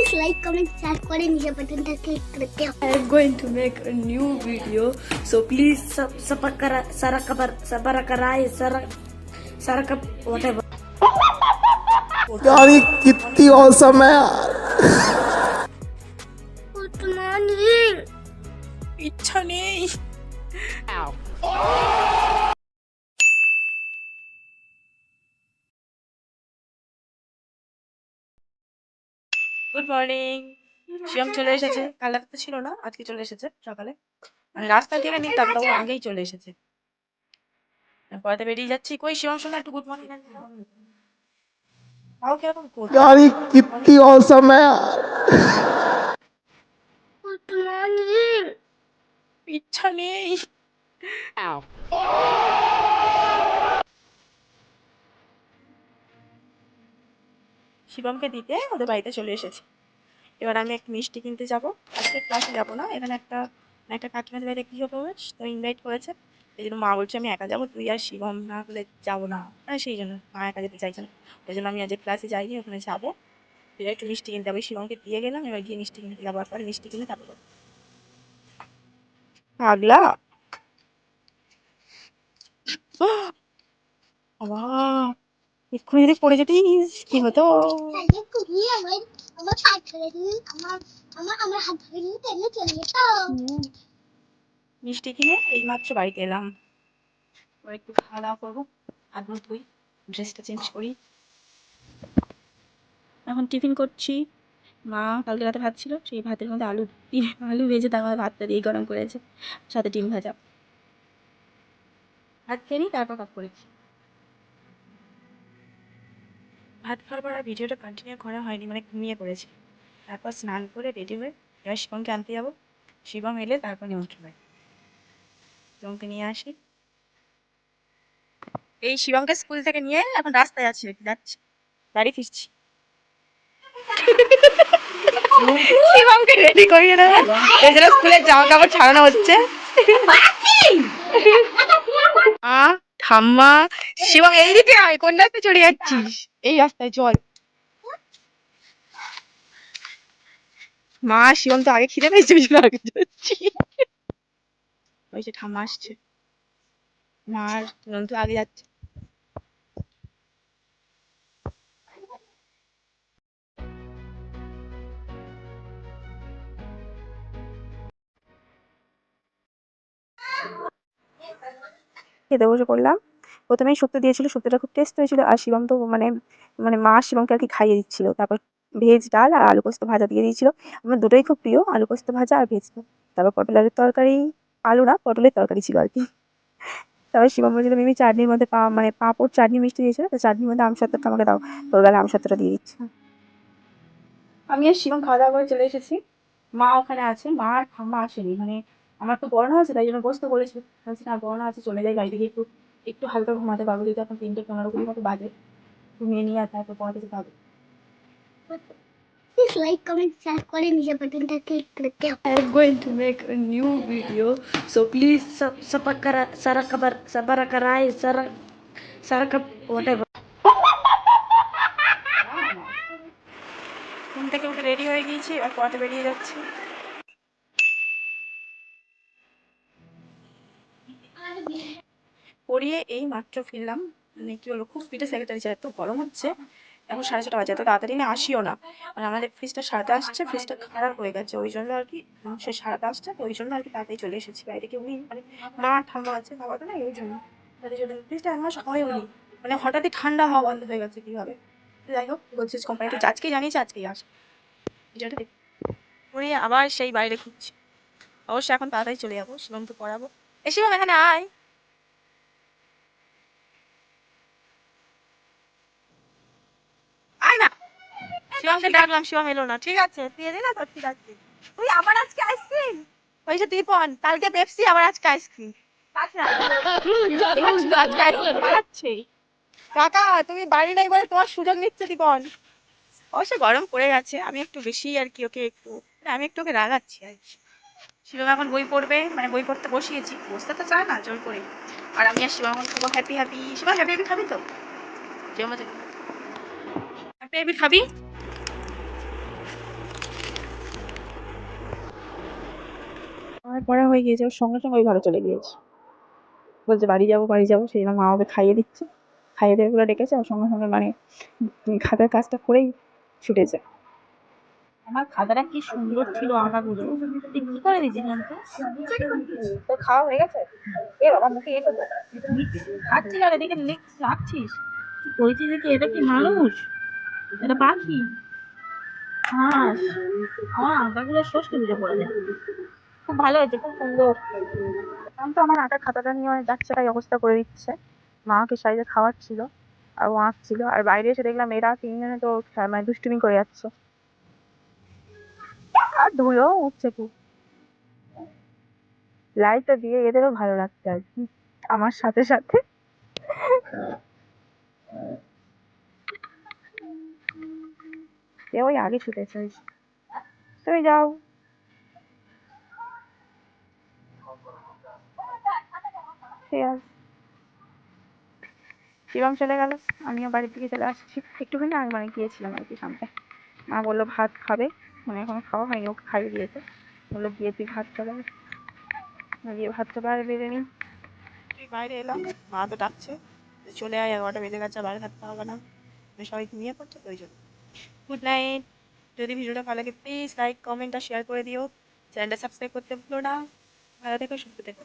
Please like, comment, share করে নিজে বাটনটা ক্লিক করতে হবে। I am going to make a new video, so please sarakap whatever. यार ये कितनी औसम है यार। Good morning. ইচ্ছা নেই। Good morning. শিবম চলে এসেছে, কাল রাতে ছিল না, আজকে চলে এসেছে সকালে। মানে রাস্তা থেকে নিয়ে তারপর আগেই চলে এসেছে। পড়াতে বেরিয়ে যাচ্ছি। কই শিবম শোনা একটু গুড মর্নিং। তাও কিরকম করছে? यार ये कितनी औसम है यार। Good morning. ইচ্ছা নেই। শিবমকে দিতে ওদের বাড়িতে চলে এসেছি। এবার আমি একটা মিষ্টি কিনতে যাব। আজকে ক্লাসে যাবো না, এখানে একটা কাকিমাদের বাড়িতে গৃহপ্রবেশ, তো ইনভাইট করেছে। এই জন্য মা বলছে আমি একা যাবো, তুই আর শিবম না হলে যাবো না। সেই জন্য মা একা যেতে চাইছে না। ওই জন্য আমি আজ ক্লাসে যাইনি, ওখানে যাবো। এবার একটু মিষ্টি কিনতে যাবো। শিবমকে দিয়ে গেলাম, এবার গিয়ে মিষ্টি কিনতে যাবো। আর মিষ্টি কিনে তারপর পাগলা বাবা, এক্ষুনি যদি পড়ে যেতিস কি হতো। আজকে তুমি আমার হাত ধরে দিই, আমার হাত ধরে দিই, তাহলে চলে যেতাম। মিষ্টি কিনে এইমাত্র বাড়িতে এলাম। এবার একটু খাওয়া দাওয়া করবো, হাত মুখ ধুই, ড্রেসটা চেঞ্জ করি। এখন টিফিন করছি। মা কালকে রাতে ভাত ছিল, সেই ভাতের মধ্যে আলু ভেজে তারপর ভাতটা দিয়ে গরম করেছে, সাথে ডিম ভাজা। ভাত খেয়ে নিই, তারপর কাজ করেছি। ভাত খাওয়ার পর আর ভিডিওটা কন্টিনিউ করা হয়নি, মানে ঘুমিয়ে পড়েছি। তারপর স্নান করে রেডি হয়ে এবার শিবমকে আনতে যাবো। শিবম এলে তারপর নিমন্ত্রণ হয়, শিবমকে নিয়ে আসি। এই শিবমকে স্কুল থেকে নিয়ে এখন রাস্তায় যাচ্ছি, বাড়ি ফিরছি। শিবমকে রেডি করিয়ে দেবে, এই জন্য স্কুলের জামা কাপড় ছাড়ানো হচ্ছে। ঠাম্মা, শিবম এইদিকে আয়, কোন রাস্তায় চলে যাচ্ছিস? এই রাস্তায় চল। মা শিবম তো আগে খিদে পেয়েছে, ওই জন্য আগে যাচ্ছি। ওই যে ঠাম্মা আসছে, মার নন্তু আগে যাচ্ছে। খেতে বসে পড়লাম। প্রথমেই শুক্তো দিয়েছিল, শুক্তোটা খুব টেস্ট হয়েছিল। আর শিবম তো মানে মানে মা শিবমকে আর কি খাইয়ে দিচ্ছিল। তারপর ভেজ ডাল আর আলু পোস্ত ভাজা দিয়ে দিয়েছিল। আমার দুটোই খুব প্রিয়, আলু পোস্ত ভাজা আর ভেজ। তারপর পটলের তরকারি, আলু না পটলের তরকারি ছিল আর কি। তারপর শিবম বলছিল মিমি চাটনির মধ্যে মানে পাঁপড় চাটনি মিষ্টি দিয়েছিল, তো চাটনির মধ্যে আম সত্ত্বটা আমাকে দাও, তোর গালে আম সত্ত্বটা দিয়ে দিচ্ছে। আমি আর শিবম খাওয়া দাওয়া করে চলে এসেছি। মা ওখানে আছে, মা আর ঠাম্মা আসেনি। মানে আমার তো পড়ানো আছে, তাই জন্য বসতে বলেছি। বলছি না পড়ানো আছে, চলে যাই বাড়ি থেকে, একটু একটু হালকা ঘুমাতে পারবো, যেহেতু এখন 3:15 মতো বাজে। ঘুমিয়ে নিয়ে আর তারপর পড়াতে যেতে হবে। Please like, comment, share করে নিজে বাটনটা ক্লিক করতে হবে। I am going to make a new video, so please sarakap whatever. ঘুম থেকে উঠে রেডি হয়ে গিয়েছি, আর পড়াতে বেরিয়ে যাচ্ছি। পড়িয়ে এই মাত্র ফিরলাম। মানে কি বলবো, খুব স্পিডে সেক্রেটারি চালায়, এত গরম হচ্ছে। এখন 6:30 বাজে, এত তাড়াতাড়ি না আসিও না। মানে আমাদের ফ্রিজটা সারাতে আসছে, ফ্রিজটা খারাপ হয়ে গেছে, ওই জন্য আর কি সে সারাতে আসছে, তো ওই জন্য আর কি তাড়াতাড়ি চলে এসেছি। বাইরে কেউ নেই, মানে মা ঠাম্মা আছে, বাবা তো না, ওই জন্য তাদের জন্য ফ্রিজটা 1 মাস হয়ওনি। মানে হঠাৎই ঠান্ডা হওয়া বন্ধ হয়ে গেছে কিভাবে। যাই হোক, গোদরেজ কোম্পানিটা আজকেই জানিয়েছে, আজকেই আসে। ভিডিওটা পড়িয়ে আবার সেই বাইরে ঘুরছি। অবশ্যই এখন তাড়াতাড়ি চলে যাবো, শিবমকে পড়াবো। শিবম এখানে আয়। আয় না, শিবমকে ডাকলাম, শিবম এলো না। ঠিক আছে তুই এলি না, তো ঠিক আছে। তুই আবার আজকে আইসক্রিম, ওই যে দীপন কালকে পেপসি, আবার আজকে আইসক্রিম। কাকা তুমি বাড়ি নেই বলে তোমার সুযোগ নিচ্ছে দীপন। অবশ্য গরম পড়ে গেছে, আমি একটু বেশি আর কি ওকে একটু, আমি একটু ওকে রাগাচ্ছি আর কি। শিবম এখন বই পড়বে, মানে বই পড়তে বসিয়েছি, বসতে তো চায় না জোর করে। আর আমি আর শিবম খাবো happy happy. Shivam happy happy খাবি তো? হ্যাপি হ্যাপি খাবি? আমার পড়া হয়ে গিয়েছে, ওর সঙ্গে সঙ্গে ওই ঘরে চলে গিয়েছে, বলছে বাড়ি যাবো বাড়ি যাবো। সেই জন্য মা ওকে খাইয়ে দিচ্ছে, খাইয়ে দিয়ে ওগুলো ডেকেছে, ওর সঙ্গে সঙ্গে মানে খাতার কাজটা করেই ছুটেছে। আমার খাতাটা কি সুন্দর ছিল, আঁকাগুলো তুই কি করে দিয়েছিস আমাকে? তোর খাওয়া হয়ে গেছে? এ বাবা মুখে এ করতে খাচ্ছিস আর এদিকে রাখছিস, কি করেছিস দেখি? এটা কি মানুষ? এটা পাখি? হাঁস? আমার আঁকাগুলো ষষ্ঠী পুজো পড়ে যায়। খুব ভালো হয়েছে, খুব সুন্দর। এখন তো আমার আঁকার খাতাটা নিয়ে অনেক বাচ্চারাই অবস্থা করে দিচ্ছে। মা ওকে সাইডে খাওয়াচ্ছিল আর ও আঁকছিল, আর বাইরে এসে দেখলাম এরা তিনজনে তো মানে দুষ্টুমি করে যাচ্ছে, আর ধুলো উঠছে খুব। লাইটটা দিয়ে এদেরও ভালো লাগছে আর কি আমার সাথে সাথে। ওই আগে ছুটেছে, তুমি যাও। ঠিক আছে, শিবম চলে গেল, আমিও বাড়ির দিকে চলে আসছি। একটুখানি আমি মানে গিয়েছিলাম আর কি সামনে। মা বললো ভাত খাবে, মানে এখনো খাওয়া হয়নি, ওকে খাইয়ে দিয়েছে, বললো গিয়ে তুই ভাত চলে আস। গিয়ে ভাতটা বাইরে বেড়ে নিই। তুই বাইরে এলাম, মা তো ডাকছে চলে আয়, 11টা বেজে গেছে, বাইরে থাকতে হবে না, সবাই ঘুমিয়ে পড়ছে তো ওই জন্য। Good night. যদি ভিডিওটা ভালো লাগে প্লিজ লাইক কমেন্ট আর শেয়ার করে দিও, চ্যানেলটা সাবস্ক্রাইব করতে ভুলো না। ভালো থেকো, সুস্থ থেকো।